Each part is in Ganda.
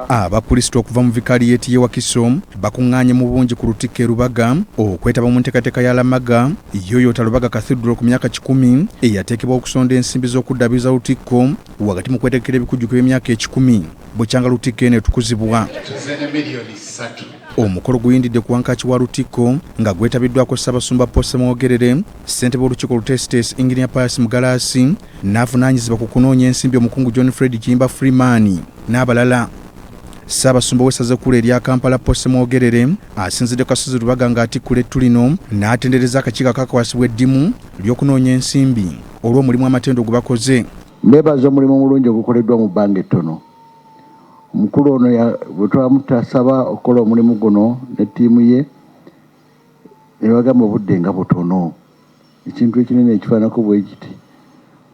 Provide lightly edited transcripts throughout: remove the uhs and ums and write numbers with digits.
Abakrisitu okuva mu vikaliyeti y'e Wakiso bakuŋŋaanye mu bungi ku Lutikko e Lubaga okwetaba mu nteekateeka ya Lamaga Yoyota Lubaga Cathedral ku myaka 10 eyateekebwa okusonda ensimbi z'okuddaabiriza Lutikko wakati mu kwetegekera ebikujjuko by'emyaka 10 bukyanga Lutikko eno etukuzibwa. Omukolo guyindidde ku wankaaki wa Lutikko nga gwetabiddwako Ssaabasumba Paul Ssemwogerere, ssentebe w'olukiiko Lutestes Engineer Pius Mugalaasi, n'avunaanyizibwa ku kunoonya ensimbi Omukungu John Fred Kiyimba Freeman n'abalala. Ssaabasumba w'essaza ekkulu erya Kampala Paul Ssemwogerere asinzidde ku Kasozi Lubaga ng'atikkula ettu lino n'atendereza akakiiko akakwasibwa eddimu ly'okunoonya ensimbi olw'omulimu amatendo gwe bakoze. Mbeebaza omulimu omulungi ogukoleddwa mu bbanga ettono. Omukulu ono bwe twamutasaba okukola omulimu guno ne ttiimu ye ne bagamba obudde nga butono. Ekintu ekinene ekifaanako bwe kiti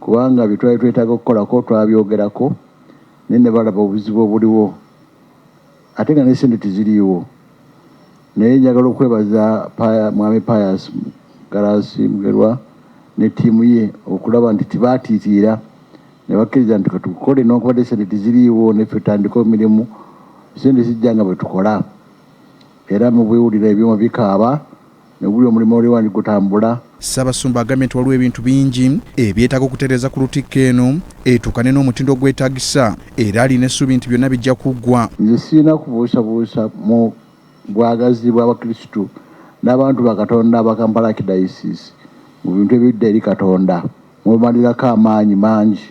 kubanga bye twali twetaaga okukolako twabyogerako naye ne balaba obuzibu obuliwo ate nga n'essente teziriiwo. Naye njagala okwebaza Mwami Pius Mugalaasi Mugerwa ne ttiimu ye okulaba nti tibaatiitiira ne bakkiriza nti katukole n'okubadde essente teziriiwo ne ffe tutandika emirimu essente zijja nga bwe tukola. Era mu bwewulira ebyuma bikaaba ne buli omulimu oli wandi gutambula. Ssaabasumba agambye nti waliwo ebintu bingi ebyetaaga okutereeza ku Lutikko eno etuukane n'omutindo gwetaagisa era alina essuubi nti byonna bijja kuggwa. Nze sirina kubuusabuusa mu bwagazi bw'Abakrisitu n'abantu ba Katonda aba Kampala Archdiocese mu bintu ebidda eri Katonda mumalirako amaanyi mangi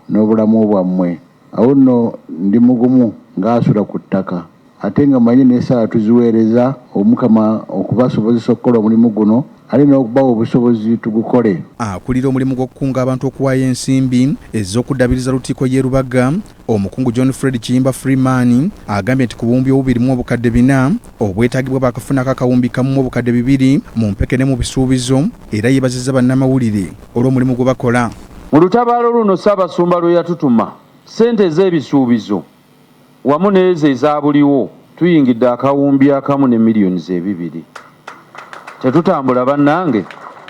n'obulamu bwammwe. Awo nno ndi mugumu ng'asula ku ttaka ate nga manyi n'essala tuziweereza Omukama okubasobozesa okukola omulimu guno alina okubawa obusobozi tugukole. Akulira omulimu gw'okukunga abantu okuwaayo ensimbi ez'okuddaabiriza Lutikko y'e Lubaga, Omukungu John Fred Kiyimba Freeman agambye nti ku buwumbi obubiri mu obukadde 4 obwetaagibwa baakafunako akawumbi kamu mu obukadde 2 mu mpeke ne mu bisuubizo era yeebazizza bannamawulire olw'omulimu gwe bakola. Mu lutabaalo luno Ssaabasumba lwe yatutuma ssente ez'ebisuubizo wamu n'ezo ezaabuliwo tuyingidde akawumbi akamu ne miliyoni 2. Tetutambula bannange,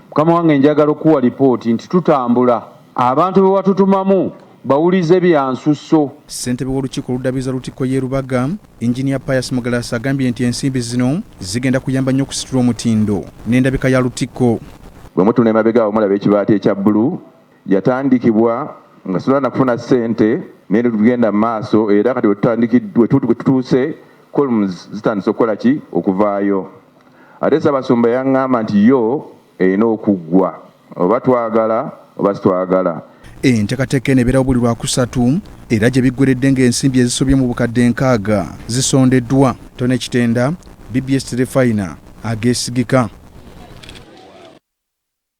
Mukama wange njagala okuwa lipooti nti tutambula. Abantu be watutumamu bawulize byansusso. Ssentebe w'olukiiko oluddaabiriza Lutikko y'e Lubaga, Engineer Pius Mugalaasi agambye nti ensimbi zino zigenda kuyamba nnyo okusitula omutindo n'endabika ya Lutikko. Bwe mutuna emabega awo mulaba ekibaati ekya bbulu yatandikibwa nga sulana kufuna ssente naye tugenda mu maaso era kati we tutuuse columns zitandise okukola ki okuvaayo. Ate Ssaabasumba yaŋŋamba nti yo erina okuggwa oba twagala oba sitwagala. Enteekateeka eno ebeerawo buli Lwakusatu era gye biggweredde ng'ensimbi ezisobye mu bukadde 6 zisondeddwa. Tone Kitenda, BBS Telefina, ageesigika.